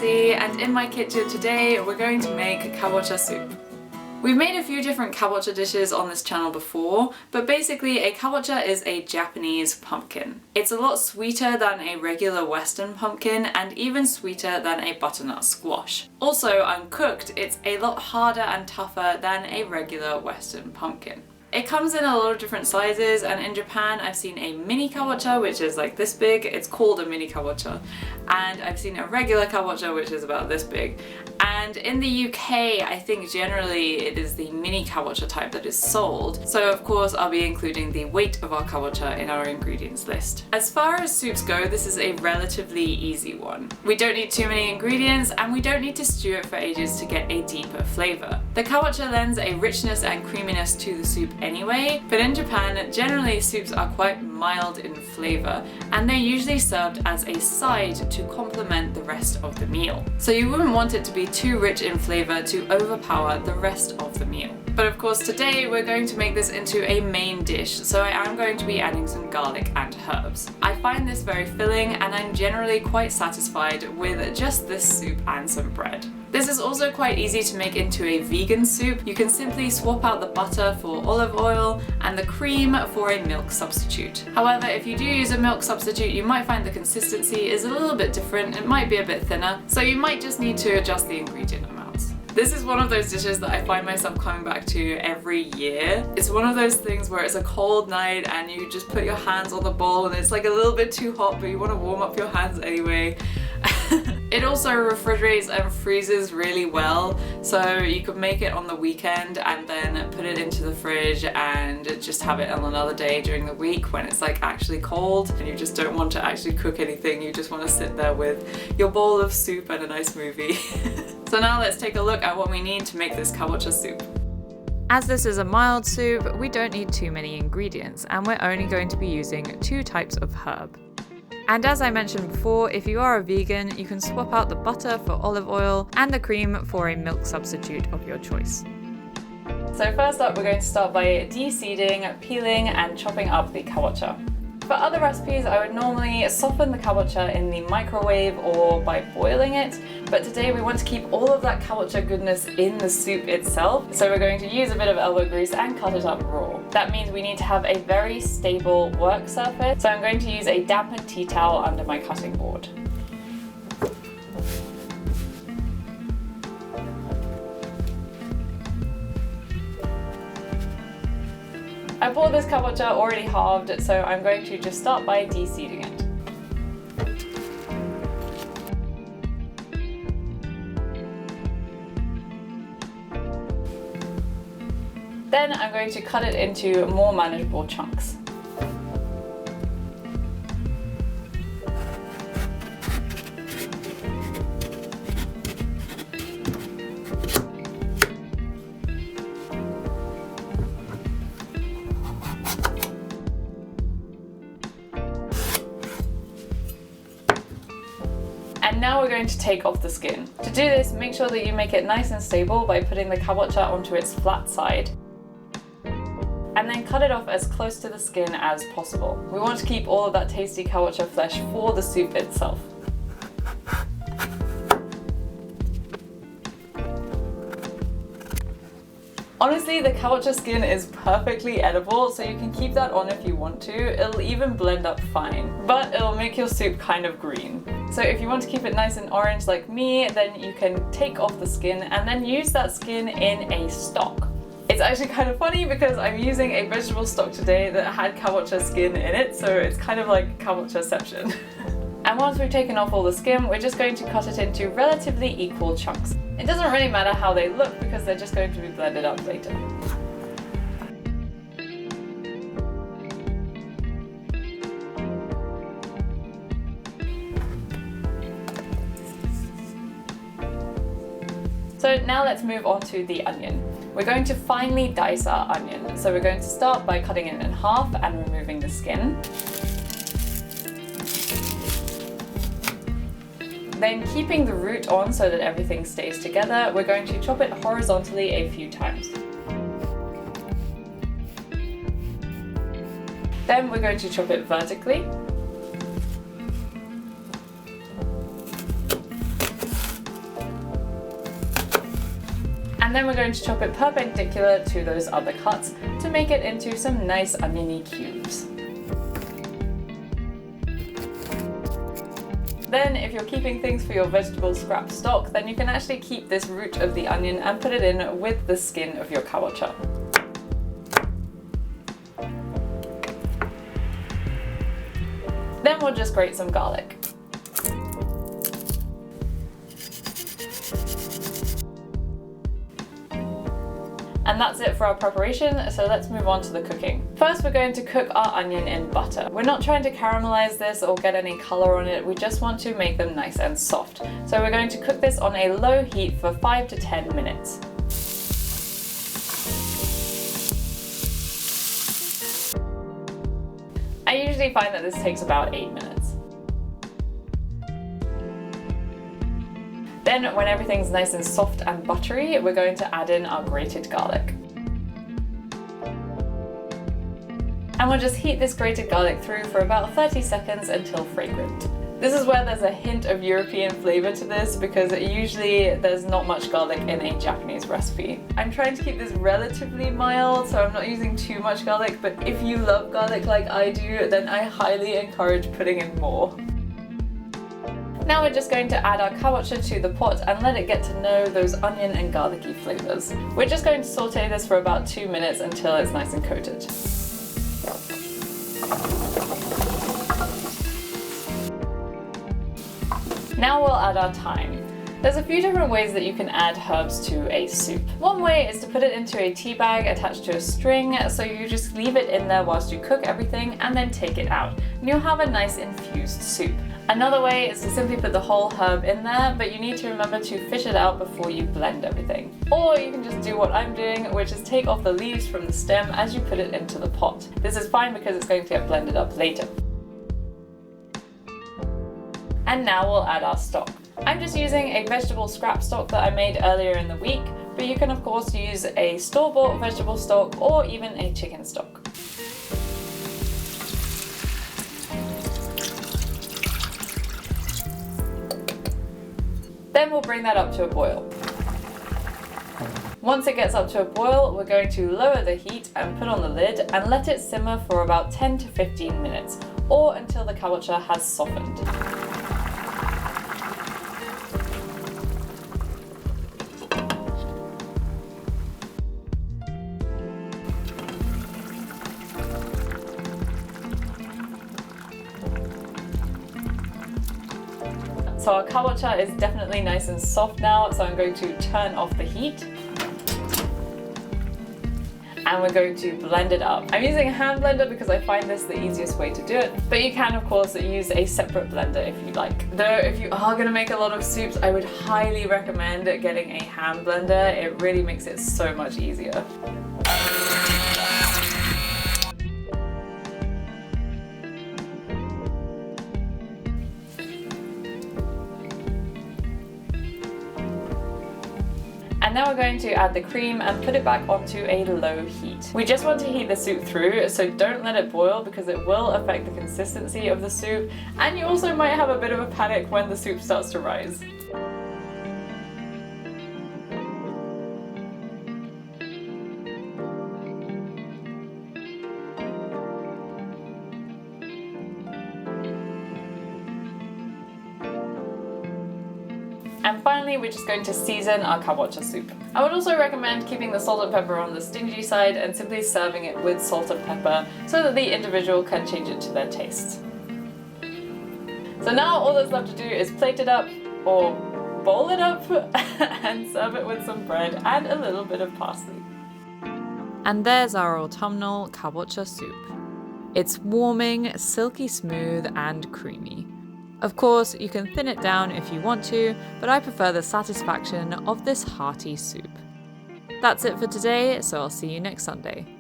Parsley, and in my kitchen today we're going to make kabocha soup. We've made a few different kabocha dishes on this channel before, but basically a kabocha is a Japanese pumpkin. It's a lot sweeter than a regular Western pumpkin and even sweeter than a butternut squash. Also, uncooked, it's a lot harder and tougher than a regular Western pumpkin. It comes in a lot of different sizes, and in Japan I've seen a mini kabocha which is like this big. It's called a mini kabocha. And I've seen a regular kabocha which is about this big. And in the UK I think generally it is the mini kabocha type that is sold. So of course I'll be including the weight of our kabocha in our ingredients list. As far as soups go, this is a relatively easy one. We don't need too many ingredients and we don't need to stew it for ages to get a deeper flavour. The kabocha lends a richness and creaminess to the soup anyway, but in Japan generally soups are quite mild in flavour and they're usually served as a side to complement the rest of the meal. So you wouldn't want it to be too rich in flavour to overpower the rest of the meal. But of course today we're going to make this into a main dish, so I am going to be adding some garlic and herbs. I find this very filling and I'm generally quite satisfied with just this soup and some bread. This is also quite easy to make into a vegan soup. You can simply swap out the butter for olive oil and the cream for a milk substitute. However, if you do use a milk substitute, you might find the consistency is a little bit different. It might be a bit thinner, so you might just need to adjust the ingredient amounts. This is one of those dishes that I find myself coming back to every year. It's one of those things where it's a cold night and you just put your hands on the bowl and it's like a little bit too hot, but you want to warm up your hands anyway. It also refrigerates and freezes really well, so you could make it on the weekend and then put it into the fridge and just have it on another day during the week when it's like actually cold and you just don't want to actually cook anything, you just want to sit there with your bowl of soup and a nice movie. So now let's take a look at what we need to make this kabocha soup. As this is a mild soup, we don't need too many ingredients and we're only going to be using 2 types of herb. And as I mentioned before, if you are a vegan, you can swap out the butter for olive oil and the cream for a milk substitute of your choice. So first up, we're going to start by deseeding, peeling and chopping up the kabocha. For other recipes, I would normally soften the kabocha in the microwave or by boiling it, but today we want to keep all of that kabocha goodness in the soup itself, so we're going to use a bit of elbow grease and cut it up raw. That means we need to have a very stable work surface, so I'm going to use a dampened tea towel under my cutting board. I bought this kabocha already halved, so I'm going to just start by deseeding it. Then I'm going to cut it into more manageable chunks. And now we're going to take off the skin. To do this, make sure that you make it nice and stable by putting the kabocha onto its flat side. And then cut it off as close to the skin as possible. We want to keep all of that tasty kabocha flesh for the soup itself. Honestly, the kabocha skin is perfectly edible, so you can keep that on if you want to. It'll even blend up fine, but it'll make your soup kind of green. So if you want to keep it nice and orange like me, then you can take off the skin and then use that skin in a stock. It's actually kind of funny because I'm using a vegetable stock today that had kabocha skin in it, so it's kind of like kabochaception. And once we've taken off all the skin, we're just going to cut it into relatively equal chunks. It doesn't really matter how they look because they're just going to be blended up later. So now let's move on to the onion. We're going to finely dice our onion. So we're going to start by cutting it in half and removing the skin. Then keeping the root on so that everything stays together, we're going to chop it horizontally a few times. Then we're going to chop it vertically. And then we're going to chop it perpendicular to those other cuts to make it into some nice oniony cubes. Then if you're keeping things for your vegetable scrap stock, then you can actually keep this root of the onion and put it in with the skin of your kabocha. Then we'll just grate some garlic. And that's it for our preparation, so let's move on to the cooking. First we're going to cook our onion in butter. We're not trying to caramelize this or get any color on it, we just want to make them nice and soft. So we're going to cook this on a low heat for 5 to 10 minutes. I usually find that this takes about 8 minutes. Then, when everything's nice and soft and buttery, we're going to add in our grated garlic. And we'll just heat this grated garlic through for about 30 seconds until fragrant. This is where there's a hint of European flavor to this because usually there's not much garlic in a Japanese recipe. I'm trying to keep this relatively mild, so I'm not using too much garlic, but if you love garlic like I do, then I highly encourage putting in more. Now we're just going to add our kabocha to the pot and let it get to know those onion and garlicky flavors. We're just going to saute this for about 2 minutes until it's nice and coated. Now we'll add our thyme. There's a few different ways that you can add herbs to a soup. One way is to put it into a tea bag attached to a string, so you just leave it in there whilst you cook everything and then take it out, and you'll have a nice infused soup. Another way is to simply put the whole herb in there, but you need to remember to fish it out before you blend everything. Or you can just do what I'm doing, which is take off the leaves from the stem as you put it into the pot. This is fine because it's going to get blended up later. And now we'll add our stock. I'm just using a vegetable scrap stock that I made earlier in the week, but you can of course use a store-bought vegetable stock or even a chicken stock. Then we'll bring that up to a boil. Once it gets up to a boil, we're going to lower the heat and put on the lid and let it simmer for about 10 to 15 minutes, or until the kabocha has softened. So our kabocha is definitely nice and soft now, so I'm going to turn off the heat. And we're going to blend it up. I'm using a hand blender because I find this the easiest way to do it, but you can of course use a separate blender if you like. Though if you are going to make a lot of soups, I would highly recommend getting a hand blender. It really makes it so much easier. And now we're going to add the cream and put it back onto a low heat. We just want to heat the soup through, so don't let it boil because it will affect the consistency of the soup, and you also might have a bit of a panic when the soup starts to rise. And finally, we're just going to season our kabocha soup. I would also recommend keeping the salt and pepper on the stingy side and simply serving it with salt and pepper so that the individual can change it to their taste. So now all that's left to do is plate it up, or bowl it up, and serve it with some bread and a little bit of parsley. And there's our autumnal kabocha soup. It's warming, silky smooth, and creamy. Of course, you can thin it down if you want to, but I prefer the satisfaction of this hearty soup. That's it for today, so I'll see you next Sunday.